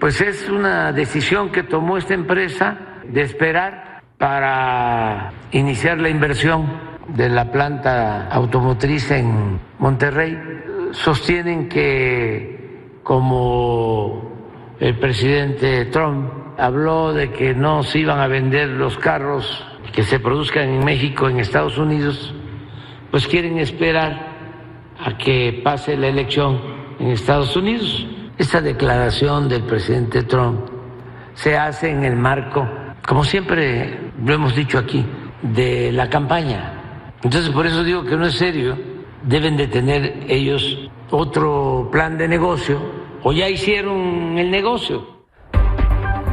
Pues es una decisión que tomó esta empresa de esperar para iniciar la inversión de la planta automotriz en Monterrey. Sostienen que como el presidente Trump habló de que no se iban a vender los carros que se produzcan en México, en Estados Unidos, pues quieren esperar a que pase la elección en Estados Unidos. Esta declaración del presidente Trump se hace en el marco, como siempre lo hemos dicho aquí, de la campaña. Entonces, por eso digo que no es serio. Deben de tener ellos otro plan de negocio, o ya hicieron el negocio.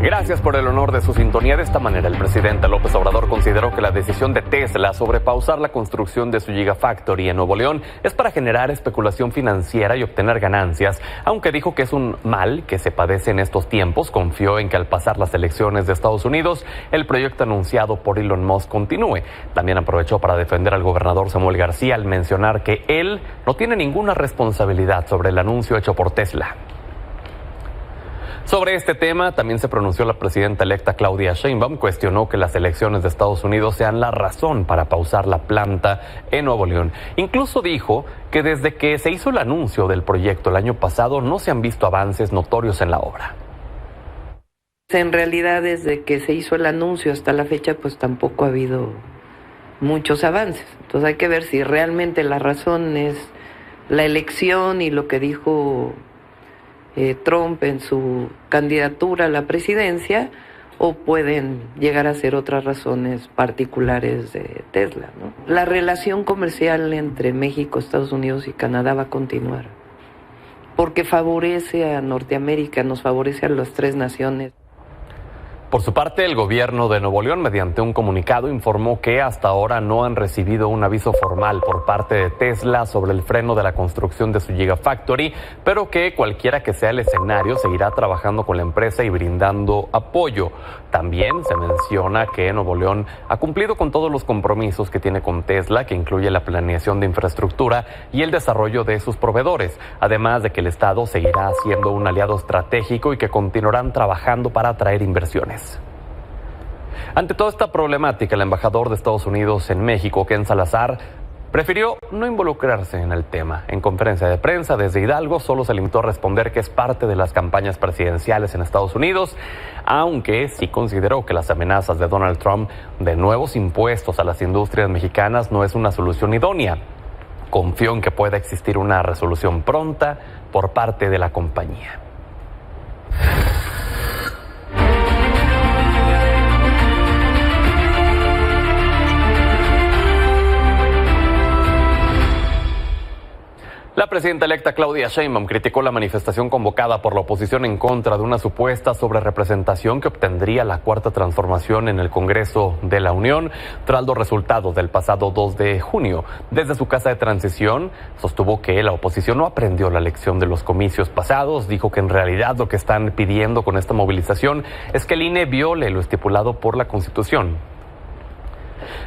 Gracias por el honor de su sintonía. De esta manera, el presidente López Obrador consideró que la decisión de Tesla sobre pausar la construcción de su Gigafactory en Nuevo León es para generar especulación financiera y obtener ganancias. Aunque dijo que es un mal que se padece en estos tiempos, confió en que al pasar las elecciones de Estados Unidos, el proyecto anunciado por Elon Musk continúe. También aprovechó para defender al gobernador Samuel García al mencionar que él no tiene ninguna responsabilidad sobre el anuncio hecho por Tesla. Sobre este tema también se pronunció la presidenta electa Claudia Sheinbaum. Cuestionó que las elecciones de Estados Unidos sean la razón para pausar la planta en Nuevo León. Incluso dijo que desde que se hizo el anuncio del proyecto el año pasado no se han visto avances notorios en la obra. En realidad, desde que se hizo el anuncio hasta la fecha, pues tampoco ha habido muchos avances. Entonces hay que ver si realmente la razón es la elección y lo que dijo Trump en su candidatura a la presidencia, o pueden llegar a ser otras razones particulares de Tesla, ¿no? La relación comercial entre México, Estados Unidos y Canadá va a continuar, porque favorece a Norteamérica, nos favorece a las tres naciones. Por su parte, el gobierno de Nuevo León, mediante un comunicado, informó que hasta ahora no han recibido un aviso formal por parte de Tesla sobre el freno de la construcción de su Gigafactory, pero que cualquiera que sea el escenario seguirá trabajando con la empresa y brindando apoyo. También se menciona que Nuevo León ha cumplido con todos los compromisos que tiene con Tesla, que incluye la planeación de infraestructura y el desarrollo de sus proveedores, además de que el Estado seguirá siendo un aliado estratégico y que continuarán trabajando para atraer inversiones. Ante toda esta problemática, el embajador de Estados Unidos en México, Ken Salazar, prefirió no involucrarse en el tema. En conferencia de prensa desde Hidalgo, solo se limitó a responder que es parte de las campañas presidenciales en Estados Unidos, aunque sí consideró que las amenazas de Donald Trump de nuevos impuestos a las industrias mexicanas no es una solución idónea. Confió en que pueda existir una resolución pronta por parte de la compañía. La presidenta electa Claudia Sheinbaum criticó la manifestación convocada por la oposición en contra de una supuesta sobrerepresentación que obtendría la Cuarta Transformación en el Congreso de la Unión tras los resultados del pasado 2 de junio. Desde su casa de transición sostuvo que la oposición no aprendió la lección de los comicios pasados. Dijo que en realidad lo que están pidiendo con esta movilización es que el INE viole lo estipulado por la Constitución.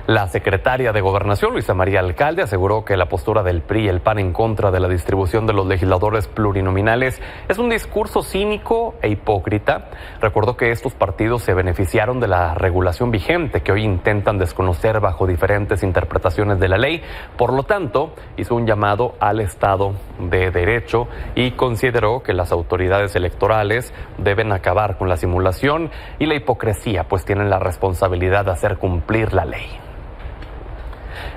La secretaria de Gobernación, Luisa María Alcalde, aseguró que la postura del PRI y el PAN en contra de la distribución de los legisladores plurinominales es un discurso cínico e hipócrita. Recordó que estos partidos se beneficiaron de la regulación vigente que hoy intentan desconocer bajo diferentes interpretaciones de la ley. Por lo tanto, hizo un llamado al Estado de Derecho y consideró que las autoridades electorales deben acabar con la simulación y la hipocresía, pues tienen la responsabilidad de hacer cumplir la ley.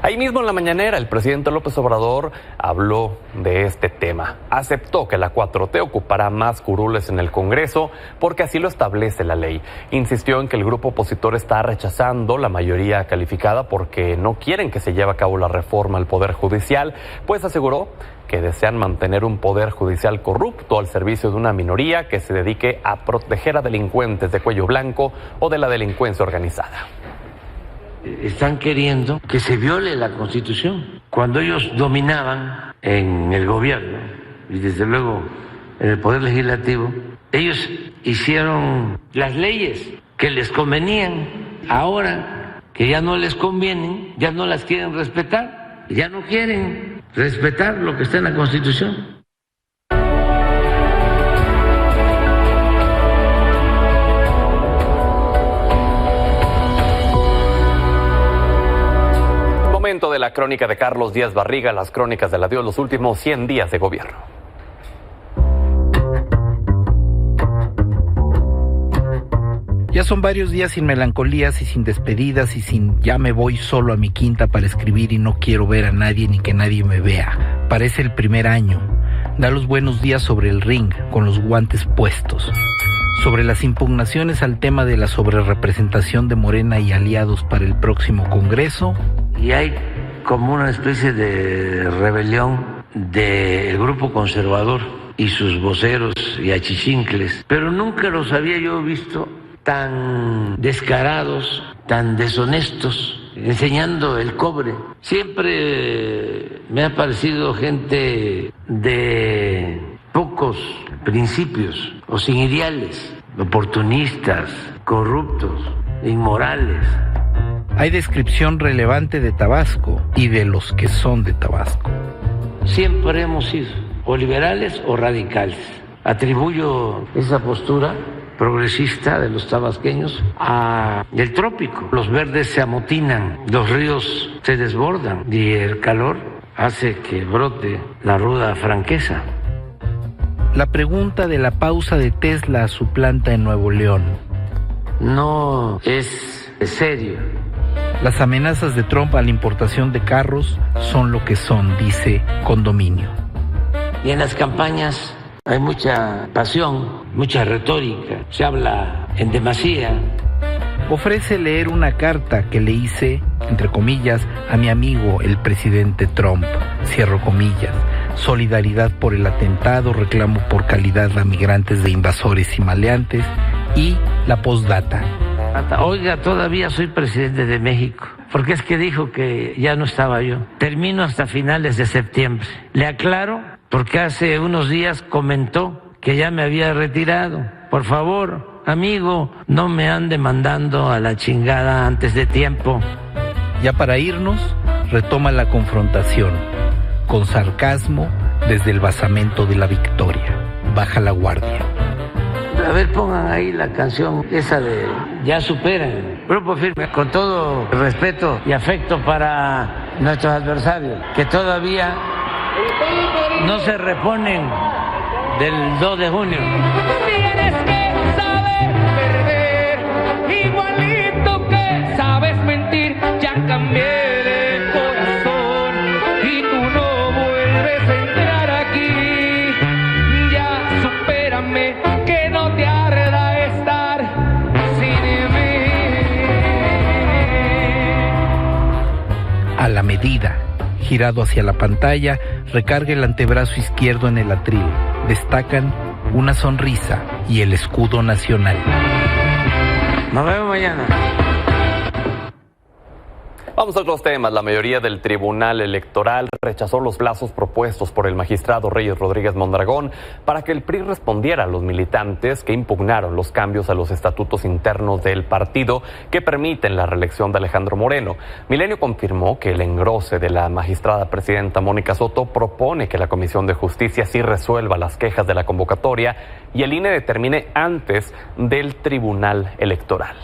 Ahí mismo en la mañanera, el presidente López Obrador habló de este tema. Aceptó que la 4T ocupará más curules en el Congreso porque así lo establece la ley. Insistió en que el grupo opositor está rechazando la mayoría calificada porque no quieren que se lleve a cabo la reforma al Poder Judicial, pues aseguró que desean mantener un Poder Judicial corrupto al servicio de una minoría que se dedique a proteger a delincuentes de cuello blanco o de la delincuencia organizada. Están queriendo que se viole la Constitución. Cuando ellos dominaban en el gobierno y desde luego en el Poder Legislativo, ellos hicieron las leyes que les convenían. Ahora que ya no les convienen, ya no las quieren respetar, ya no quieren respetar lo que está en la Constitución. crónica de Carlos Díaz Barriga, las crónicas del adiós, los últimos 100 días de gobierno. Ya son varios días sin melancolías y sin despedidas y sin ya me voy solo a mi quinta para escribir y no quiero ver a nadie ni que nadie me vea. Parece el primer año. Da los buenos días sobre el ring, con los guantes puestos. Sobre las impugnaciones al tema de la sobrerepresentación de Morena y aliados para el próximo Congreso. Y hay como una especie de rebelión del grupo conservador y sus voceros y achichincles, pero nunca los había yo visto tan descarados, tan deshonestos, enseñando el cobre. Siempre me ha parecido gente de pocos principios o sin ideales, oportunistas, corruptos, inmorales. Hay descripción relevante de Tabasco y de los que son de Tabasco. Siempre hemos sido o liberales o radicales. Atribuyo esa postura progresista de los tabasqueños al trópico. Los verdes se amotinan, los ríos se desbordan y el calor hace que brote la ruda franqueza. La pregunta de la pausa de Tesla a su planta en Nuevo León. No es serio. Las amenazas de Trump a la importación de carros son lo que son, dice Condominio. Y en las campañas hay mucha pasión, mucha retórica, se habla en demasía. Ofrece leer una carta que le hice, entre comillas, a mi amigo el presidente Trump, cierro comillas, solidaridad por el atentado, reclamo por calidad a migrantes de invasores y maleantes, y la postdata. Oiga, todavía soy presidente de México, porque es que dijo que ya no estaba yo. Termino hasta finales de septiembre. Le aclaro, porque hace unos días comentó que ya me había retirado. Por favor, amigo, no me ande mandando a la chingada antes de tiempo. Ya para irnos, retoma la confrontación, con sarcasmo desde el basamento de la victoria. Baja la guardia. A ver, pongan ahí la canción esa de Ya Superen. Grupo Firme, con todo respeto y afecto para nuestros adversarios, que todavía no se reponen del 2 de junio. Tienes que saber perder, igualito que sabes mentir. Ya cambié de corazón y tú no vuelves a entrar aquí. Ya supérame, que no te arda estar sin mí. A la medida, girado hacia la pantalla, recarga el antebrazo izquierdo en el atril. Destacan una sonrisa y el escudo nacional. Nos vemos mañana. Vamos a otros temas. La mayoría del Tribunal Electoral rechazó los plazos propuestos por el magistrado Reyes Rodríguez Mondragón para que el PRI respondiera a los militantes que impugnaron los cambios a los estatutos internos del partido que permiten la reelección de Alejandro Moreno. Milenio confirmó que el engrose de la magistrada presidenta Mónica Soto propone que la Comisión de Justicia sí resuelva las quejas de la convocatoria y el INE determine antes del Tribunal Electoral.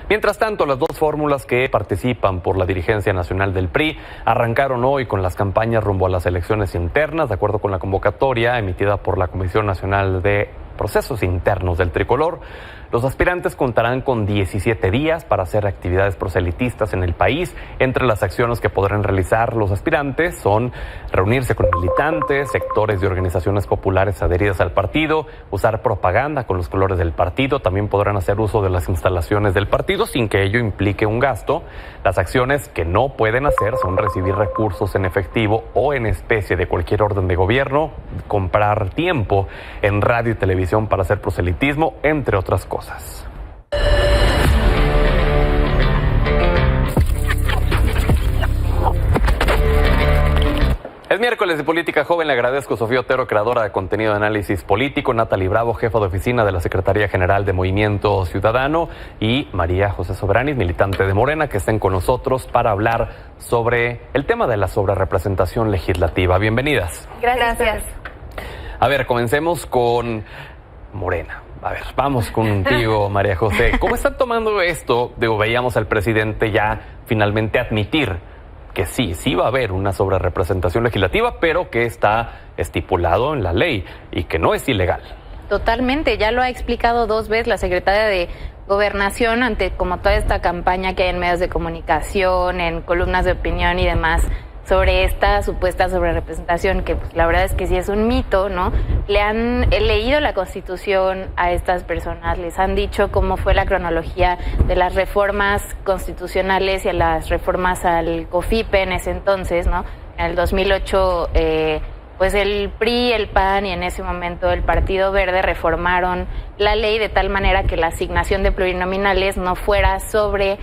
Mientras tanto, las dos fórmulas que participan por la dirigencia nacional del PRI arrancaron hoy con las campañas rumbo a las elecciones internas, de acuerdo con la convocatoria emitida por la Comisión Nacional de Procesos Internos del Tricolor. Los aspirantes contarán con 17 días para hacer actividades proselitistas en el país. Entre las acciones que podrán realizar los aspirantes son reunirse con militantes, sectores de organizaciones populares adheridas al partido, usar propaganda con los colores del partido, también podrán hacer uso de las instalaciones del partido sin que ello implique un gasto. Las acciones que no pueden hacer son recibir recursos en efectivo o en especie de cualquier orden de gobierno, comprar tiempo en radio y televisión para hacer proselitismo, entre otras cosas. Es miércoles de Política Joven. Le agradezco a Sofía Otero, creadora de contenido de análisis político, Natalie Bravo, jefa de oficina de la Secretaría General de Movimiento Ciudadano, y María José Sobranis, militante de Morena, que estén con nosotros para hablar sobre el tema de la sobrerepresentación legislativa. Bienvenidas. Gracias. A ver, comencemos con Morena. A ver, vamos contigo, María José. ¿Cómo están tomando esto? Veíamos al presidente ya finalmente admitir que sí va a haber una sobrerepresentación legislativa, pero que está estipulado en la ley y que no es ilegal. Totalmente, ya lo ha explicado 2 veces la secretaria de Gobernación ante como toda esta campaña que hay en medios de comunicación, en columnas de opinión y demás, sobre esta supuesta sobrerepresentación, que pues, la verdad es que sí es un mito, ¿no? Le han leído la Constitución a estas personas, les han dicho cómo fue la cronología de las reformas constitucionales y a las reformas al COFIPE en ese entonces, ¿no? En el 2008, pues el PRI, el PAN y en ese momento el Partido Verde reformaron la ley de tal manera que la asignación de plurinominales no fuera sobre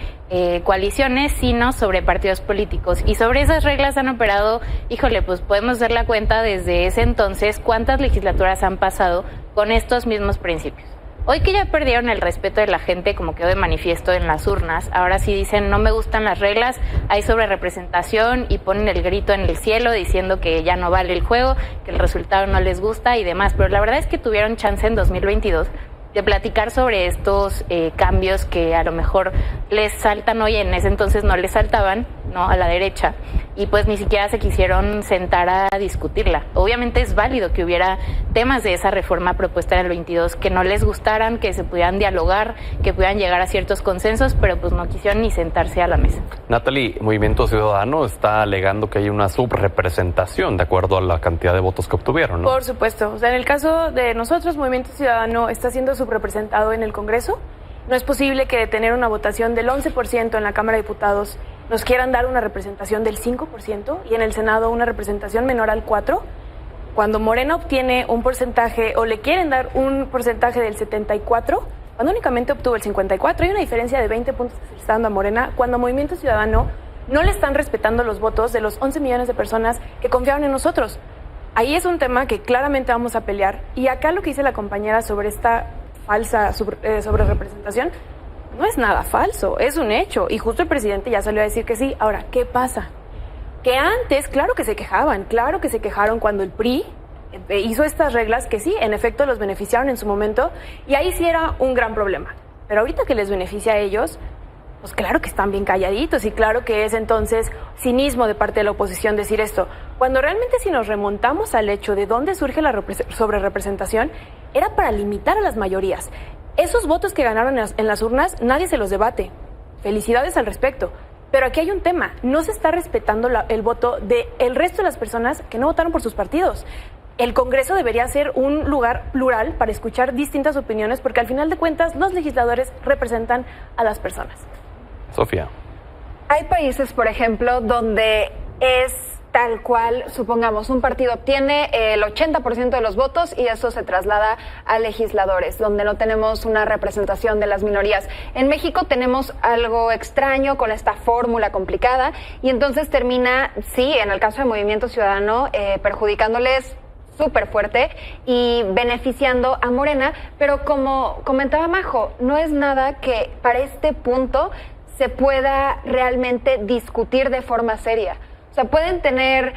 coaliciones, sino sobre partidos políticos. Y sobre esas reglas han operado, híjole, pues podemos dar la cuenta desde ese entonces cuántas legislaturas han pasado con estos mismos principios. Hoy que ya perdieron el respeto de la gente, como quedó de manifiesto en las urnas, ahora sí dicen no me gustan las reglas, hay sobrerepresentación y ponen el grito en el cielo diciendo que ya no vale el juego, que el resultado no les gusta y demás. Pero la verdad es que tuvieron chance en 2022 de platicar sobre estos cambios que a lo mejor les saltan hoy, en ese entonces no les saltaban, ¿no? A la derecha, y pues ni siquiera se quisieron sentar a discutirla. Obviamente es válido que hubiera temas de esa reforma propuesta en el 22 que no les gustaran, que se pudieran dialogar, que pudieran llegar a ciertos consensos, pero pues no quisieron ni sentarse a la mesa. Natalie, Movimiento Ciudadano está alegando que hay una subrepresentación de acuerdo a la cantidad de votos que obtuvieron, ¿no? Por supuesto. O sea, en el caso de nosotros, Movimiento Ciudadano está siendo subrepresentado en el Congreso. No es posible que de tener una votación del 11% en la Cámara de Diputados nos quieran dar una representación del 5% y en el Senado una representación menor al 4%. Cuando Morena obtiene un porcentaje o le quieren dar un porcentaje del 74%, cuando únicamente obtuvo el 54%, hay una diferencia de 20 puntos que se le está dando a Morena, cuando a Movimiento Ciudadano no le están respetando los votos de los 11 millones de personas que confiaron en nosotros. Ahí es un tema que claramente vamos a pelear. Y acá lo que dice la compañera sobre esta falsa sobrerepresentación no es nada falso, es un hecho. Y justo el presidente ya salió a decir que sí. Ahora, ¿qué pasa? Que antes, claro que se quejaron cuando el PRI hizo estas reglas que sí, en efecto los beneficiaron en su momento, y ahí sí era un gran problema. Pero ahorita que les beneficia a ellos, pues claro que están bien calladitos y claro que es entonces cinismo de parte de la oposición decir esto. Cuando realmente si nos remontamos al hecho de dónde surge la sobrerepresentación, era para limitar a las mayorías. Esos votos que ganaron en las urnas, nadie se los debate. Felicidades al respecto. Pero aquí hay un tema, no se está respetando el voto del resto de las personas que no votaron por sus partidos. El Congreso debería ser un lugar plural para escuchar distintas opiniones, porque al final de cuentas los legisladores representan a las personas. Sofía. Hay países, por ejemplo, donde es tal cual, supongamos, un partido obtiene el 80% de los votos y eso se traslada a legisladores, donde no tenemos una representación de las minorías. En México tenemos algo extraño con esta fórmula complicada y entonces termina, sí, en el caso de Movimiento Ciudadano, perjudicándoles súper fuerte y beneficiando a Morena, pero como comentaba Majo, no es nada que para este punto se pueda realmente discutir de forma seria. O sea, pueden tener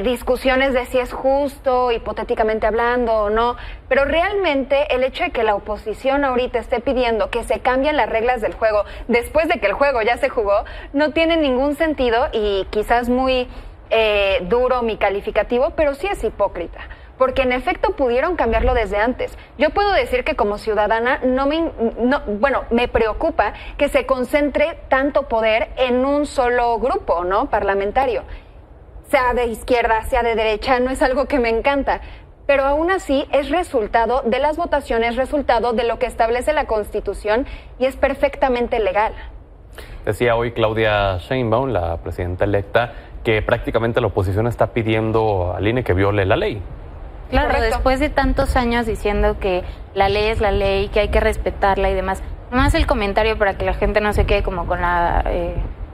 discusiones de si es justo, hipotéticamente hablando o no, pero realmente el hecho de que la oposición ahorita esté pidiendo que se cambien las reglas del juego después de que el juego ya se jugó, no tiene ningún sentido y quizás muy duro mi calificativo, pero sí es hipócrita. Porque en efecto pudieron cambiarlo desde antes. Yo puedo decir que como ciudadana me preocupa que se concentre tanto poder en un solo grupo, ¿no? Parlamentario. Sea de izquierda, sea de derecha, no es algo que me encanta. Pero aún así es resultado de las votaciones, resultado de lo que establece la Constitución y es perfectamente legal. Decía hoy Claudia Sheinbaum, la presidenta electa, que prácticamente la oposición está pidiendo al INE que viole la ley. Claro, Correcto. Después de tantos años diciendo que la ley es la ley, que hay que respetarla y demás. Nomás el comentario para que la gente no se quede como con la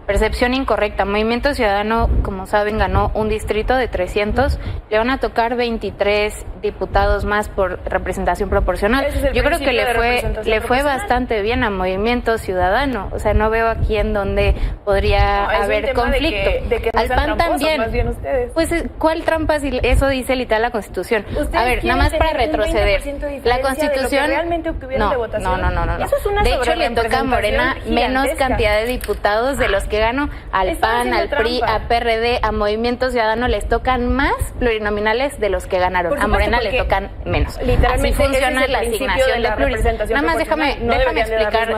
percepción incorrecta. Movimiento Ciudadano, como saben, ganó un distrito de 300. Le van a tocar 23 diputados más por representación proporcional. Yo creo que le fue bastante bien a Movimiento Ciudadano. O sea, no veo aquí en donde podría haber conflicto. De que no al sean PAN tramposos, también. más bien ustedes. Pues, ¿cuál trampa? Si eso dice literal la Constitución. A ver, nada más para retroceder. La Constitución... realmente obtuvieron de votación. No. Eso es una de hecho, le toca a Morena sobrerepresentación menos gigantesca. cantidad de diputados de los que que ganó. Al PAN, al PRI, a PRD, a Movimiento Ciudadano les tocan más plurinominales de los que ganaron. A Morena les tocan menos. Literalmente así funciona la asignación de plurinominales. Nada más déjame explicar. Déjame explicar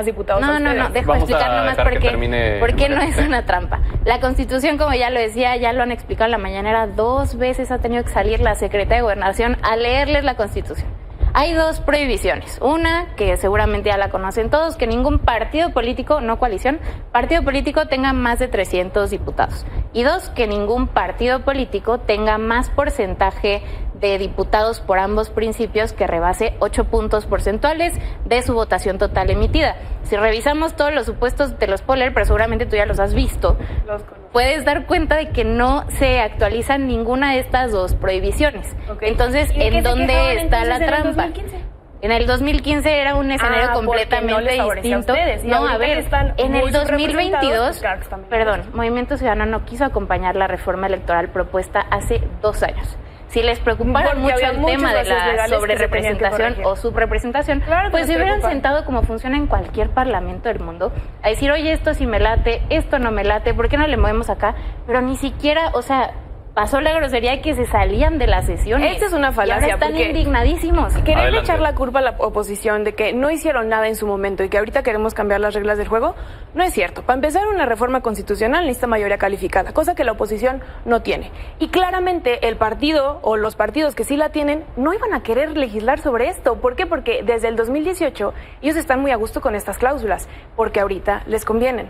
nomás por qué no es una trampa. La Constitución, como ya lo decía, ya lo han explicado en la mañanera, 2 veces ha tenido que salir la Secretaría de Gobernación a leerles la Constitución. Hay 2 prohibiciones. Una, que seguramente ya la conocen todos, que ningún partido político, no coalición, partido político tenga más de 300 diputados. Y 2, que ningún partido político tenga más porcentaje de diputados por ambos principios que rebase 8 puntos porcentuales de su votación total emitida. Si revisamos todos los supuestos, te los puedo leer, pero seguramente tú ya los has visto. Puedes dar cuenta de que no se actualizan ninguna de estas 2 prohibiciones. Okay. Entonces, ¿en dónde está la trampa? En el 2015 era un escenario completamente distinto. No, a ver, en el 2022, perdón, Movimiento Ciudadano no quiso acompañar la reforma electoral propuesta hace 2 años. Si les preocupara mucho el tema de la sobrerepresentación o subrepresentación, claro, pues se hubieran sentado como funciona en cualquier parlamento del mundo, a decir, oye, esto sí me late, esto no me late, ¿por qué no le movemos acá? Pero ni siquiera, o sea, pasó la grosería de que se salían de las sesiones. Esta es una falacia. Y ahora están indignadísimos. Quererle echar la culpa a la oposición de que no hicieron nada en su momento y que ahorita queremos cambiar las reglas del juego, no es cierto. Para empezar, una reforma constitucional necesita mayoría calificada, cosa que la oposición no tiene. Y claramente el partido o los partidos que sí la tienen no iban a querer legislar sobre esto. ¿Por qué? Porque desde el 2018 ellos están muy a gusto con estas cláusulas, porque ahorita les convienen.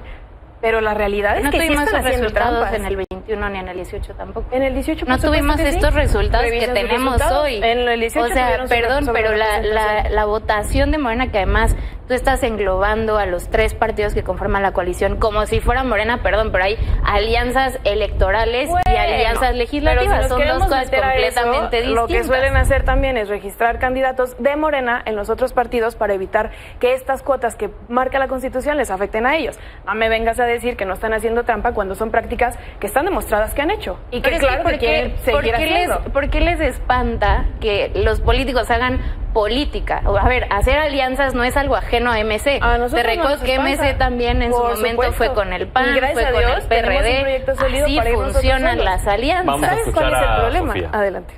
Pero la realidad es que sí están haciendo trampas. En el 21 ni en el 18 tampoco. En el 18 no tuvimos estos resultados que tenemos hoy. En el 18 o sea, perdón, pero la votación de Morena, que además tú estás englobando a los 3 partidos que conforman la coalición como si fuera Morena, perdón, pero hay alianzas electorales y alianzas legislativas. Son 2 cosas completamente distintas. Lo que suelen hacer también es registrar candidatos de Morena en los otros partidos para evitar que estas cuotas que marca la Constitución les afecten a ellos. No me vengas a decir que no están haciendo trampa cuando son prácticas que están demostradas que han hecho y que claro que quieren seguir haciendo. ¿Por qué les espanta que los políticos hagan política? A ver, hacer alianzas no es algo ajeno a MC. Te recuerdo que MC también en su momento fue con el PAN, fue con el PRD. Así funcionan las alianzas. ¿Sabes cuál es el problema? Sofía. Adelante.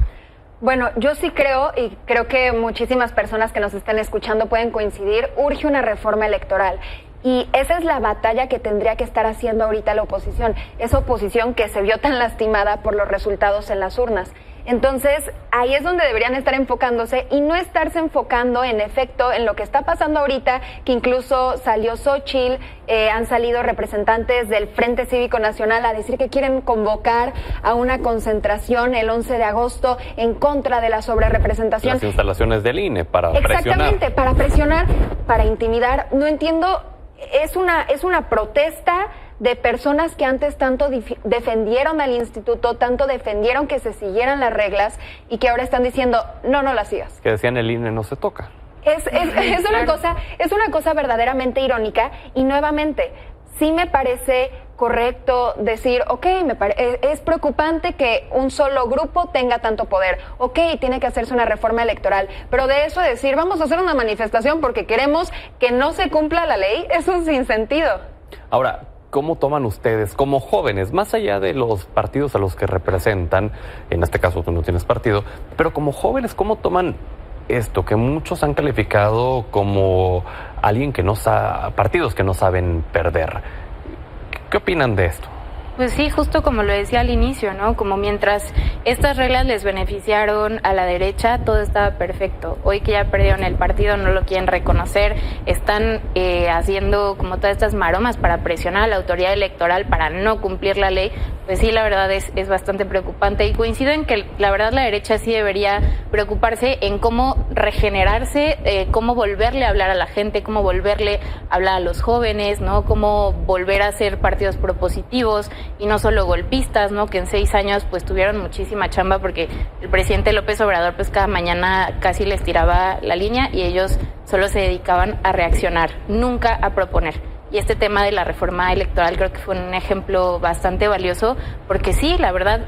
Bueno, yo sí creo, y creo que muchísimas personas que nos están escuchando pueden coincidir, urge una reforma electoral. Y esa es la batalla que tendría que estar haciendo ahorita la oposición. Esa oposición que se vio tan lastimada por los resultados en las urnas. Entonces, ahí es donde deberían estar enfocándose y no estarse enfocando, en efecto, en lo que está pasando ahorita, que incluso salió Xóchitl, han salido representantes del Frente Cívico Nacional a decir que quieren convocar a una concentración el 11 de agosto en contra de la sobrerepresentación. Las instalaciones del INE para presionar. Exactamente, para presionar, para intimidar. No entiendo, es una protesta de personas que antes tanto defendieron al instituto, tanto defendieron que se siguieran las reglas y que ahora están diciendo, no las sigas. Que decían el INE no se toca. Es una cosa verdaderamente irónica y nuevamente, sí me parece correcto decir, es preocupante que un solo grupo tenga tanto poder, tiene que hacerse una reforma electoral, pero de eso decir, vamos a hacer una manifestación porque queremos que no se cumpla la ley, es un sinsentido. Ahora, ¿cómo toman ustedes como jóvenes, más allá de los partidos a los que representan, en este caso tú no tienes partido, pero como jóvenes, cómo toman esto que muchos han calificado como alguien que partidos que no saben perder? ¿Qué opinan de esto? Pues sí, justo como lo decía al inicio, ¿no? Como mientras estas reglas les beneficiaron a la derecha, todo estaba perfecto. Hoy que ya perdieron el partido, no lo quieren reconocer, están haciendo como todas estas maromas para presionar a la autoridad electoral para no cumplir la ley. Pues sí, la verdad es bastante preocupante y coincido en que la verdad la derecha sí debería preocuparse en cómo regenerarse, cómo volverle a hablar a la gente, cómo volverle a hablar a los jóvenes, ¿no? Cómo volver a ser partidos propositivos y no solo golpistas, ¿no? Que en 6 años pues tuvieron muchísima chamba porque el presidente López Obrador pues cada mañana casi les tiraba la línea y ellos solo se dedicaban a reaccionar, nunca a proponer. Y este tema de la reforma electoral creo que fue un ejemplo bastante valioso porque sí, la verdad,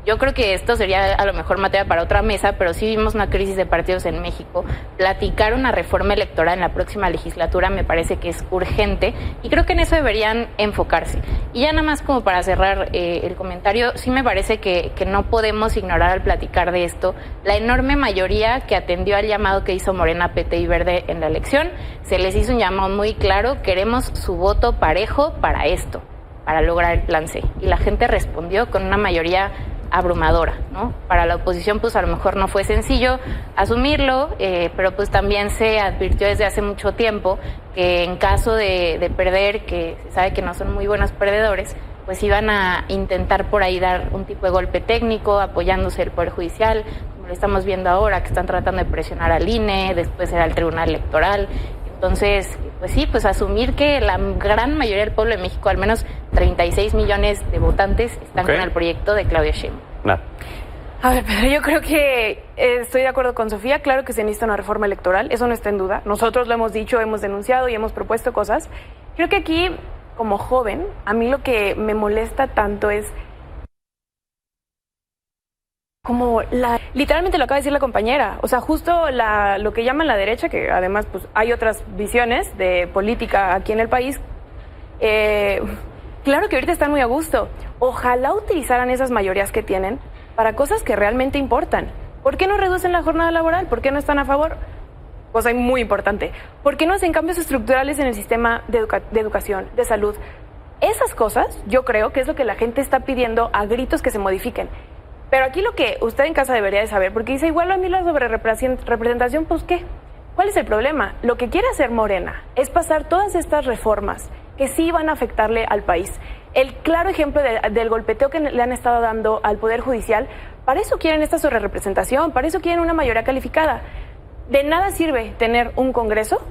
Yo creo que esto sería a lo mejor materia para otra mesa, pero sí vimos una crisis de partidos en México. Platicar una reforma electoral en la próxima legislatura me parece que es urgente y creo que en eso deberían enfocarse. Y ya nada más como para cerrar el comentario, sí me parece que no podemos ignorar al platicar de esto la enorme mayoría que atendió al llamado que hizo Morena, PT y Verde en la elección. Se les hizo un llamado muy claro: queremos su voto parejo para esto, para lograr el plan C. Y la gente respondió con una mayoría abrumadora, ¿no? Para la oposición, pues a lo mejor no fue sencillo asumirlo, pero pues también se advirtió desde hace mucho tiempo que en caso de perder, que se sabe que no son muy buenos perdedores, pues iban a intentar por ahí dar un tipo de golpe técnico, apoyándose el Poder Judicial, como lo estamos viendo ahora, que están tratando de presionar al INE, después era el Tribunal Electoral. Entonces, pues sí, pues asumir que la gran mayoría del pueblo de México, al menos 36 millones de votantes, están con el proyecto de Claudia Sheinbaum. A ver, pero yo creo que estoy de acuerdo con Sofía. Claro que se necesita una reforma electoral, eso no está en duda. Nosotros lo hemos dicho, hemos denunciado y hemos propuesto cosas. Creo que aquí, como joven, a mí lo que me molesta tanto es como literalmente lo acaba de decir la compañera, o sea, justo lo que llaman la derecha, que además pues hay otras visiones de política aquí en el país, claro que ahorita están muy a gusto. Ojalá utilizaran esas mayorías que tienen para cosas que realmente importan. ¿Por qué no reducen la jornada laboral? ¿Por qué no están a favor? Cosa muy importante. ¿Por qué no hacen cambios estructurales en el sistema de educación, de salud? Esas cosas yo creo que es lo que la gente está pidiendo a gritos que se modifiquen. Pero aquí lo que usted en casa debería de saber, porque dice, igual a mí la sobrerepresentación, pues ¿qué? ¿Cuál es el problema? Lo que quiere hacer Morena es pasar todas estas reformas que sí van a afectarle al país. El claro ejemplo del golpeteo que le han estado dando al Poder Judicial, para eso quieren esta sobrerepresentación, para eso quieren una mayoría calificada. De nada sirve tener un Congreso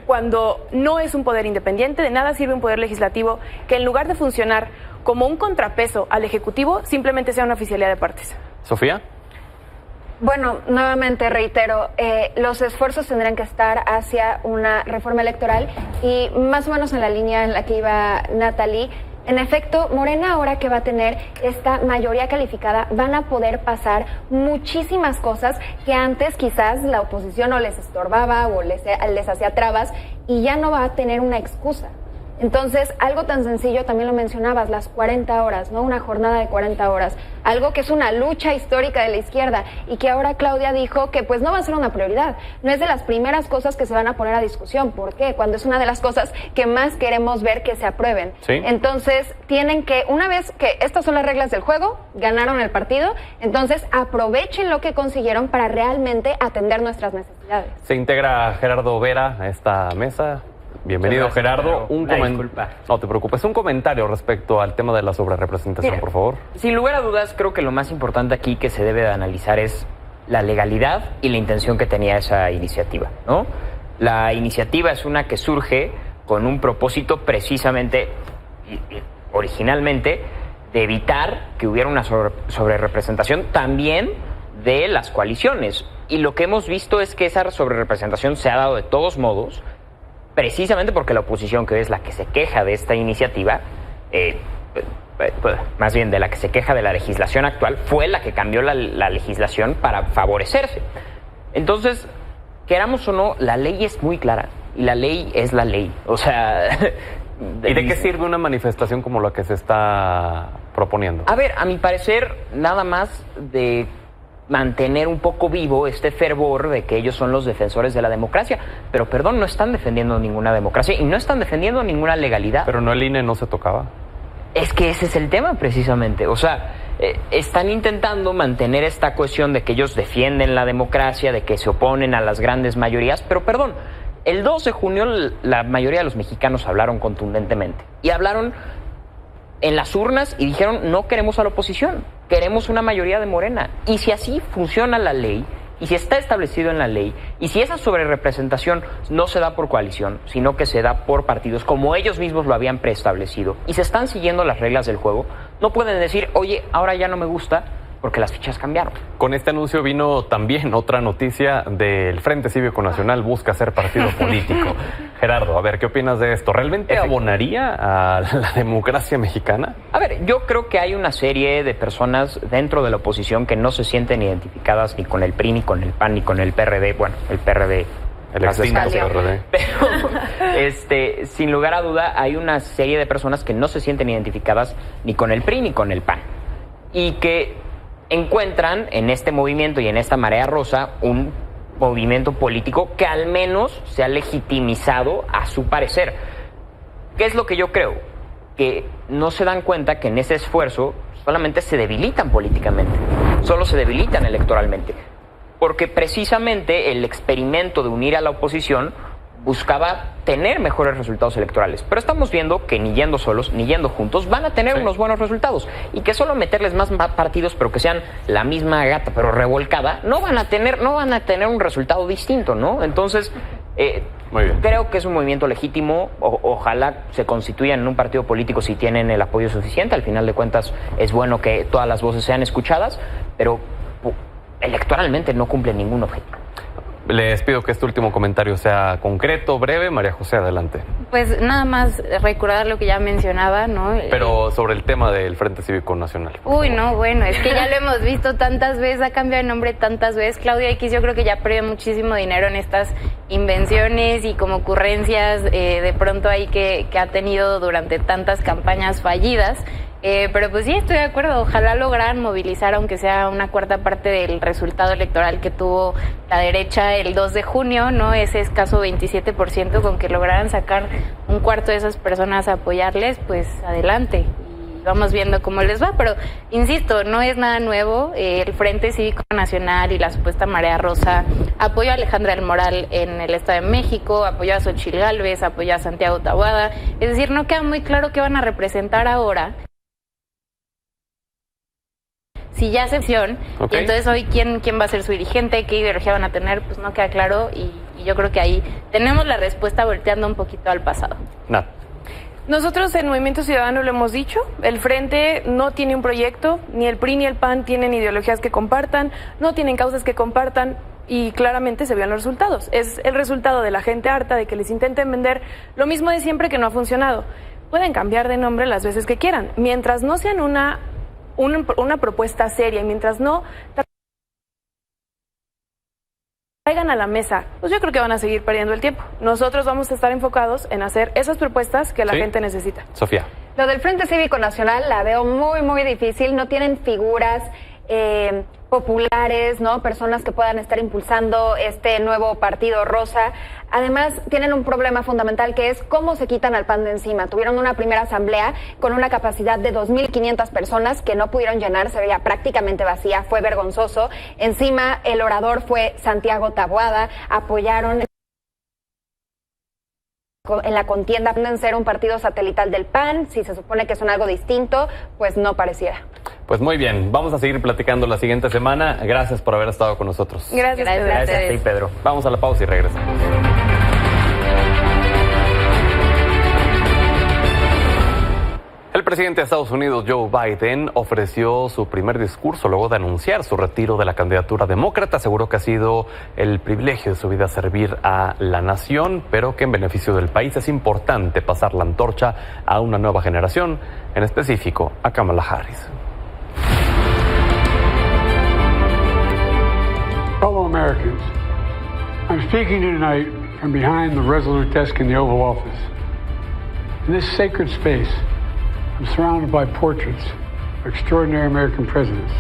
cuando no es un poder independiente, de nada sirve un poder legislativo que en lugar de funcionar como un contrapeso al Ejecutivo, simplemente sea una oficialidad de partes. ¿Sofía? Bueno, nuevamente reitero, los esfuerzos tendrán que estar hacia una reforma electoral y más o menos en la línea en la que iba Natalie. En efecto, Morena, ahora que va a tener esta mayoría calificada, van a poder pasar muchísimas cosas que antes quizás la oposición no les estorbaba o les hacía trabas, y ya no va a tener una excusa. Entonces, algo tan sencillo, también lo mencionabas, las 40 horas, ¿no? Una jornada de 40 horas, algo que es una lucha histórica de la izquierda y que ahora Claudia dijo que pues no va a ser una prioridad. No es de las primeras cosas que se van a poner a discusión. ¿Por qué? Cuando es una de las cosas que más queremos ver que se aprueben. ¿Sí? Entonces, tienen que, una vez que estas son las reglas del juego, ganaron el partido, entonces aprovechen lo que consiguieron para realmente atender nuestras necesidades. Se integra Gerardo Vera a esta mesa. Bienvenido, Gerardo. Disculpa. No te preocupes. Un comentario respecto al tema de la sobrerepresentación, por favor. Sin lugar a dudas, creo que lo más importante aquí que se debe de analizar es la legalidad y la intención que tenía esa iniciativa, ¿no? La iniciativa es una que surge con un propósito precisamente, originalmente, de evitar que hubiera una sobrerepresentación también de las coaliciones. Y lo que hemos visto es que esa sobrerepresentación se ha dado de todos modos, precisamente porque la oposición, que es la que se queja de esta iniciativa, más bien de la que se queja de la legislación actual, fue la que cambió la legislación para favorecerse. Entonces, queramos o no, la ley es muy clara y la ley es la ley. O sea... ¿Y de qué sirve una manifestación como la que se está proponiendo? A ver, a mi parecer, nada más de mantener un poco vivo este fervor de que ellos son los defensores de la democracia. Pero, perdón, no están defendiendo ninguna democracia y no están defendiendo ninguna legalidad. Pero no, el INE no se tocaba. Es que ese es el tema, precisamente. O sea, están intentando mantener esta cuestión de que ellos defienden la democracia, de que se oponen a las grandes mayorías. Pero, perdón, el 2 de junio la mayoría de los mexicanos hablaron contundentemente. Y hablaron en las urnas y dijeron, no queremos a la oposición, queremos una mayoría de Morena. Y si así funciona la ley, y si está establecido en la ley, y si esa sobrerepresentación no se da por coalición, sino que se da por partidos, como ellos mismos lo habían preestablecido, y se están siguiendo las reglas del juego, no pueden decir, oye, ahora ya no me gusta, porque las fichas cambiaron. Con este anuncio vino también otra noticia del Frente Cívico Nacional busca ser partido político. Gerardo, a ver, ¿qué opinas de esto? ¿Realmente abonaría a la democracia mexicana? A ver, yo creo que hay una serie de personas dentro de la oposición que no se sienten identificadas ni con el PRI, ni con el PAN, ni con el PRD. Bueno, el PRD... El extinto PRD. Pero, sin lugar a duda, hay una serie de personas que no se sienten identificadas ni con el PRI ni con el PAN. Y que encuentran en este movimiento y en esta marea rosa un movimiento político que al menos se ha legitimizado a su parecer. ¿Qué es lo que yo creo? Que no se dan cuenta que en ese esfuerzo solamente se debilitan políticamente, solo se debilitan electoralmente. Porque precisamente el experimento de unir a la oposición buscaba tener mejores resultados electorales. Pero estamos viendo que ni yendo solos, ni yendo juntos, van a tener unos buenos resultados. Y que solo meterles más partidos, pero que sean la misma gata, pero revolcada, no van a tener un resultado distinto, ¿no? Entonces, creo que es un movimiento legítimo. Ojalá se constituyan en un partido político si tienen el apoyo suficiente. Al final de cuentas, es bueno que todas las voces sean escuchadas, pero electoralmente no cumple ningún objetivo. Les pido que este último comentario sea concreto, breve. María José, adelante. Pues nada más recordar lo que ya mencionaba, ¿no? Pero sobre el tema del Frente Cívico Nacional. Uy, no, bueno, es que ya lo hemos visto tantas veces, ha cambiado de nombre tantas veces. Claudia X yo creo que ya perdió muchísimo dinero en estas invenciones y como ocurrencias de pronto ahí que ha tenido durante tantas campañas fallidas. Pero pues sí, estoy de acuerdo. Ojalá lograran movilizar, aunque sea una cuarta parte del resultado electoral que tuvo la derecha el 2 de junio, ¿no? Ese escaso 27%, con que lograran sacar un cuarto de esas personas a apoyarles, pues adelante. Y vamos viendo cómo les va. Pero, insisto, no es nada nuevo. El Frente Cívico Nacional y la supuesta Marea Rosa apoyó a Alejandra del Moral en el Estado de México, apoyó a Xochitl Gálvez, apoyó a Santiago Taboada. Es decir, no queda muy claro qué van a representar ahora. Si ya se opción, y entonces hoy quién va a ser su dirigente, qué ideología van a tener, pues no queda claro y yo creo que ahí tenemos la respuesta volteando un poquito al pasado. Nada. Nosotros en Movimiento Ciudadano lo hemos dicho, el Frente no tiene un proyecto, ni el PRI ni el PAN tienen ideologías que compartan, no tienen causas que compartan y claramente se vean los resultados. Es el resultado de la gente harta de que les intenten vender lo mismo de siempre que no ha funcionado. Pueden cambiar de nombre las veces que quieran, mientras no sean una propuesta seria, mientras no traigan a la mesa, pues yo creo que van a seguir perdiendo el tiempo. Nosotros vamos a estar enfocados en hacer esas propuestas que la gente necesita. Sofía. Lo del Frente Cívico Nacional la veo muy, muy difícil. No tienen figuras populares, ¿no? Personas que puedan estar impulsando este nuevo partido rosa. Además, tienen un problema fundamental que es cómo se quitan al PAN de encima. Tuvieron una primera asamblea con una capacidad de 2.500 personas que no pudieron llenar, se veía prácticamente vacía, fue vergonzoso. Encima, el orador fue Santiago Taboada, apoyaron en la contienda, pueden ser un partido satelital del PAN, si se supone que son algo distinto, pues no pareciera. Pues muy bien, vamos a seguir platicando la siguiente semana. Gracias por haber estado con nosotros. Gracias a ti, Pedro. Vamos a la pausa y regresamos. El presidente de Estados Unidos, Joe Biden, ofreció su primer discurso luego de anunciar su retiro de la candidatura demócrata. Aseguró que ha sido el privilegio de su vida servir a la nación, pero que en beneficio del país es importante pasar la antorcha a una nueva generación, en específico a Kamala Harris. Fellow Americans, I'm speaking tonight from behind the resolute desk in the Oval Office. In this sacred space, I'm surrounded by portraits of extraordinary American presidents.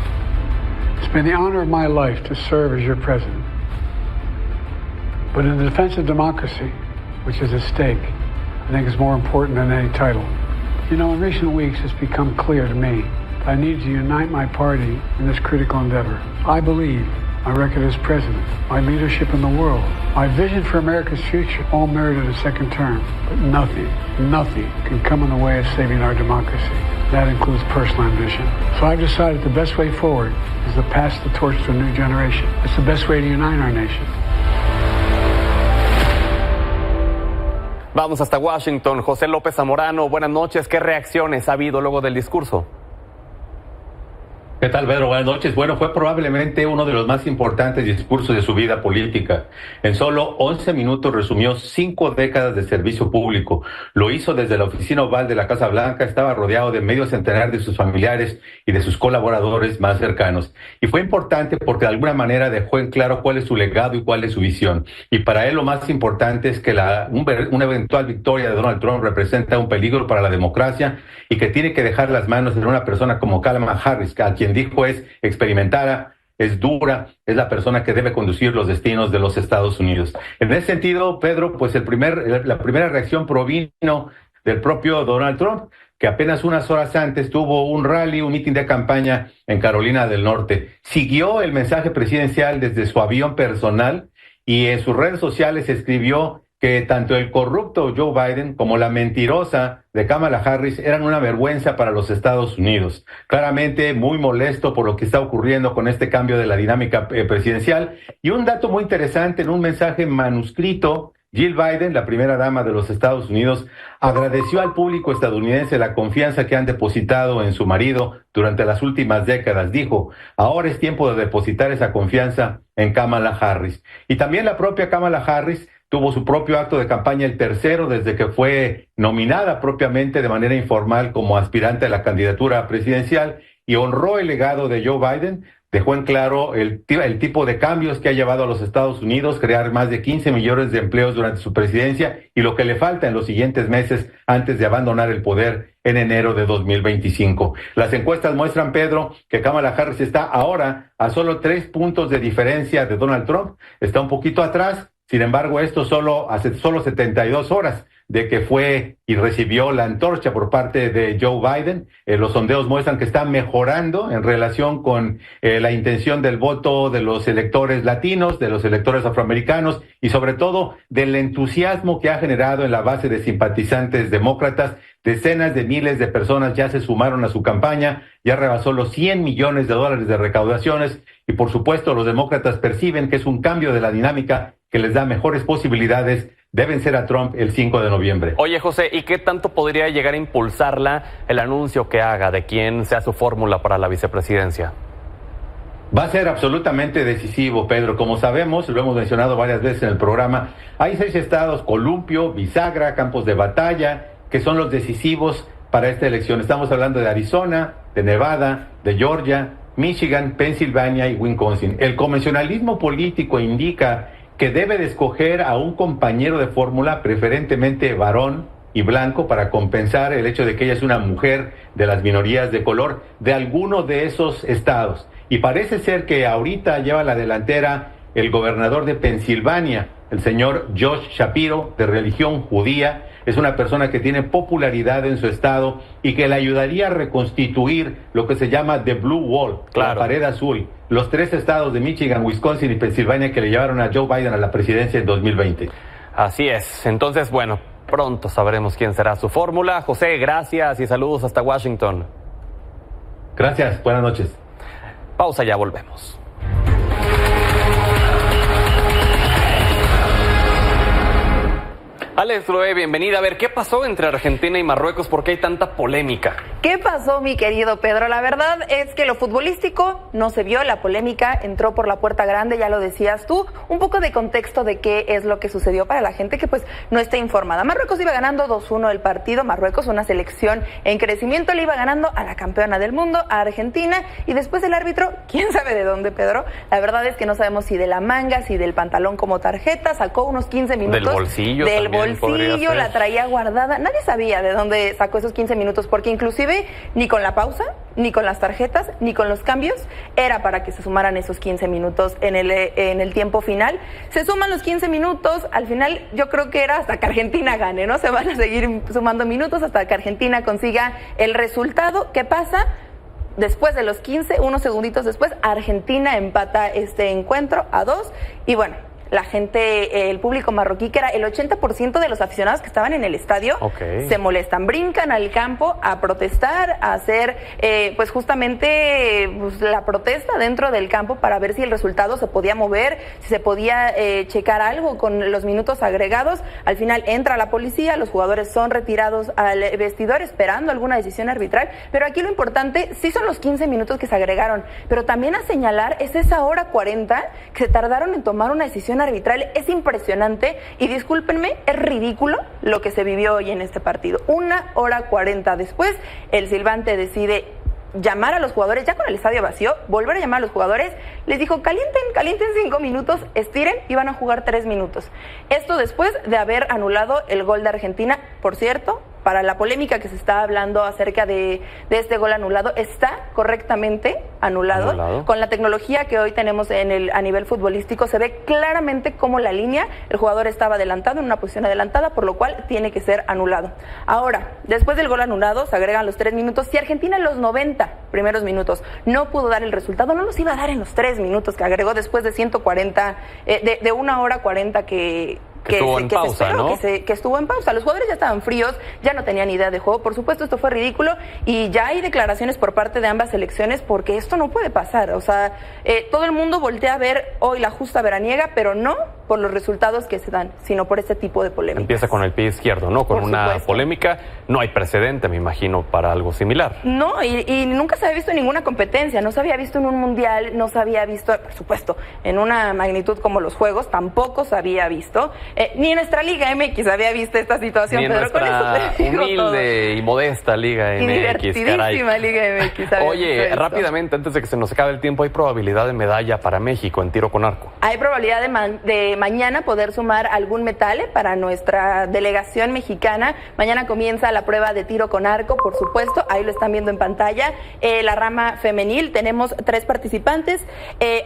It's been the honor of my life to serve as your president. But in the defense of democracy, which is at stake, I think is more important than any title. You know, in recent weeks, it's become clear to me that I need to unite my party in this critical endeavor. I believe my record as president, my leadership in the world, my vision for America's future all merited a second term. But nothing can come in the way of saving our democracy. That includes personal ambition. So I've decided the best way forward is to pass the torch to a new generation. It's the best way to unite our nation. Vamos hasta Washington. José López Zamorano, buenas noches. ¿Qué reacciones ha habido luego del discurso? ¿Qué tal, Pedro? Buenas noches. Bueno, fue probablemente uno de los más importantes discursos de su vida política. En solo 11 minutos resumió 5 décadas de servicio público. Lo hizo desde la oficina oval de la Casa Blanca, estaba rodeado de medio centenar de sus familiares y de sus colaboradores más cercanos. Y fue importante porque de alguna manera dejó en claro cuál es su legado y cuál es su visión. Y para él lo más importante es que una eventual victoria de Donald Trump representa un peligro para la democracia y que tiene que dejar las manos en una persona como Kamala Harris, a quien dijo es experimentada, es dura, es la persona que debe conducir los destinos de los Estados Unidos. En ese sentido, Pedro, pues la primera reacción provino del propio Donald Trump, que apenas unas horas antes tuvo un rally, un mitin de campaña en Carolina del Norte. Siguió el mensaje presidencial desde su avión personal y en sus redes sociales escribió que tanto el corrupto Joe Biden como la mentirosa de Kamala Harris eran una vergüenza para los Estados Unidos. Claramente muy molesto por lo que está ocurriendo con este cambio de la dinámica presidencial. Y un dato muy interesante, en un mensaje manuscrito, Jill Biden, la primera dama de los Estados Unidos, agradeció al público estadounidense la confianza que han depositado en su marido durante las últimas décadas. Dijo, ahora es tiempo de depositar esa confianza en Kamala Harris. Y también la propia Kamala Harris tuvo su propio acto de campaña, el tercero desde que fue nominada propiamente de manera informal como aspirante a la candidatura presidencial, y honró el legado de Joe Biden. Dejó en claro el tipo de cambios que ha llevado a los Estados Unidos, crear más de 15 millones de empleos durante su presidencia y lo que le falta en los siguientes meses antes de abandonar el poder en enero de 2025. Las encuestas muestran, Pedro, que Kamala Harris está ahora a solo 3 puntos de diferencia de Donald Trump. Está un poquito atrás. Sin embargo, esto hace solo 72 horas de que fue y recibió la antorcha por parte de Joe Biden. Los sondeos muestran que está mejorando en relación con la intención del voto de los electores latinos, de los electores afroamericanos y sobre todo del entusiasmo que ha generado en la base de simpatizantes demócratas. Decenas de miles de personas ya se sumaron a su campaña, ya rebasó los $100 millones de recaudaciones y por supuesto los demócratas perciben que es un cambio de la dinámica que les da mejores posibilidades de vencer a Trump el 5 de noviembre. Oye, José, ¿y qué tanto podría llegar a impulsarla el anuncio que haga de quién sea su fórmula para la vicepresidencia? Va a ser absolutamente decisivo, Pedro. Como sabemos, lo hemos mencionado varias veces en el programa, hay 6 estados, Columpio, Bisagra, Campos de Batalla, que son los decisivos para esta elección. Estamos hablando de Arizona, de Nevada, de Georgia, Michigan, Pensilvania y Wisconsin. El convencionalismo político indica que debe de escoger a un compañero de fórmula, preferentemente varón y blanco, para compensar el hecho de que ella es una mujer de las minorías de color de alguno de esos estados. Y parece ser que ahorita lleva la delantera el gobernador de Pensilvania, el señor Josh Shapiro, de religión judía. Es una persona que tiene popularidad en su estado y que le ayudaría a reconstituir lo que se llama The Blue Wall, la pared azul. Los 3 estados de Michigan, Wisconsin y Pensilvania que le llevaron a Joe Biden a la presidencia en 2020. Así es. Entonces, bueno, pronto sabremos quién será su fórmula. José, gracias y saludos hasta Washington. Gracias, buenas noches. Pausa, ya volvemos. Alex Loé, bienvenida. A ver, ¿qué pasó entre Argentina y Marruecos? ¿Por qué hay tanta polémica? ¿Qué pasó, mi querido Pedro? La verdad es que lo futbolístico no se vio, la polémica entró por la puerta grande, ya lo decías tú. Un poco de contexto de qué es lo que sucedió para la gente que pues no está informada. Marruecos iba ganando 2-1 el partido. Marruecos, una selección en crecimiento, le iba ganando a la campeona del mundo, a Argentina, y después el árbitro, ¿quién sabe de dónde, Pedro? La verdad es que no sabemos si de la manga, si del pantalón como tarjeta, sacó unos 15 minutos. Del bolsillo la traía guardada. Nadie sabía de dónde sacó esos 15 minutos, porque inclusive ni con la pausa, ni con las tarjetas, ni con los cambios, era para que se sumaran esos 15 minutos en el tiempo final. Se suman los 15 minutos, al final yo creo que era hasta que Argentina gane, ¿no? Se van a seguir sumando minutos hasta que Argentina consiga el resultado. ¿Qué pasa? Después de los 15, unos segunditos después, Argentina empata este encuentro a 2 y bueno, la gente, el público marroquí, que era el 80% de los aficionados que estaban en el estadio, se molestan, brincan al campo a protestar, a hacer pues justamente pues, la protesta dentro del campo para ver si el resultado se podía mover, si se podía checar algo con los minutos agregados. Al final entra la policía, los jugadores son retirados al vestidor esperando alguna decisión arbitral, pero aquí lo importante sí son los 15 minutos que se agregaron, pero también a señalar es esa hora 40 que se tardaron en tomar una decisión arbitral. Es impresionante y discúlpenme, es ridículo lo que se vivió hoy en este partido. 1h40 después, el silbante decide llamar a los jugadores, ya con el estadio vacío, volver a llamar a los jugadores, les dijo calienten 5 minutos, estiren y van a jugar 3 minutos. Esto después de haber anulado el gol de Argentina. Por cierto, para la polémica que se está hablando acerca de este gol anulado, está correctamente anulado. Con la tecnología que hoy tenemos a nivel futbolístico, se ve claramente cómo la línea, el jugador estaba adelantado, en una posición adelantada, por lo cual tiene que ser anulado. Ahora, después del gol anulado, se agregan los 3 minutos. Si Argentina en los 90 primeros minutos no pudo dar el resultado, no los iba a dar en los 3 minutos que agregó después de 140, de 1h40 que estuvo en pausa, ¿no? Que estuvo en pausa. Los jugadores ya estaban fríos, ya no tenían idea de juego. Por supuesto, esto fue ridículo y ya hay declaraciones por parte de ambas selecciones porque esto no puede pasar. O sea, todo el mundo voltea a ver hoy la justa veraniega, pero no por los resultados que se dan, sino por este tipo de polémicas. Empieza con el pie izquierdo, ¿no? Con una polémica. No hay precedente, me imagino, para algo similar. No, y nunca se había visto en ninguna competencia. No se había visto en un mundial, no se había visto, por supuesto, en una magnitud como los Juegos, tampoco se había visto. Ni en nuestra Liga MX había visto esta situación, ni en Pedro. Con nuestra eso humilde todo. Y modesta Liga MX, divertidísima Liga MX. Oye, rápidamente, antes de que se nos acabe el tiempo, ¿hay probabilidad de medalla para México en tiro con arco? Hay probabilidad de mañana poder sumar algún metal para nuestra delegación mexicana. Mañana comienza la prueba de tiro con arco, por supuesto, ahí lo están viendo en pantalla. La rama femenil, tenemos 3 participantes.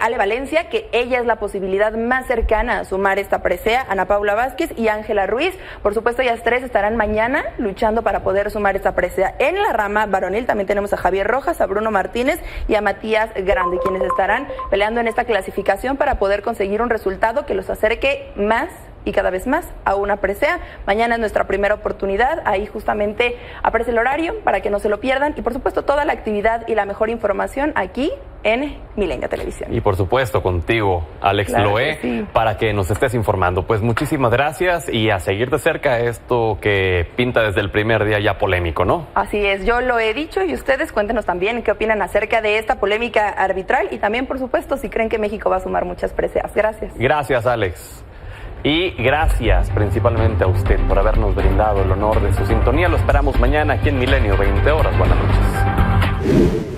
Ale Valencia, que ella es la posibilidad más cercana a sumar esta presea, Ana Paula Vázquez y Ángela Ruiz. Por supuesto, ellas 3 estarán mañana luchando para poder sumar esta presea. En la rama varonil también tenemos a Javier Rojas, a Bruno Martínez y a Matías Grande, quienes estarán peleando en esta clasificación para poder conseguir un resultado que los acerque más y cada vez más a una presea. Mañana es nuestra primera oportunidad, ahí justamente aparece el horario para que no se lo pierdan y por supuesto toda la actividad y la mejor información aquí en Milenio Televisión. Y por supuesto contigo, Alex Loé, para que nos estés informando. Pues muchísimas gracias y a seguir de cerca esto que pinta desde el primer día ya polémico, ¿no? Así es, yo lo he dicho y ustedes cuéntenos también qué opinan acerca de esta polémica arbitral y también por supuesto si creen que México va a sumar muchas preseas. Gracias. Gracias, Alex. Y gracias principalmente a usted por habernos brindado el honor de su sintonía. Lo esperamos mañana aquí en Milenio, 20 horas. Buenas noches.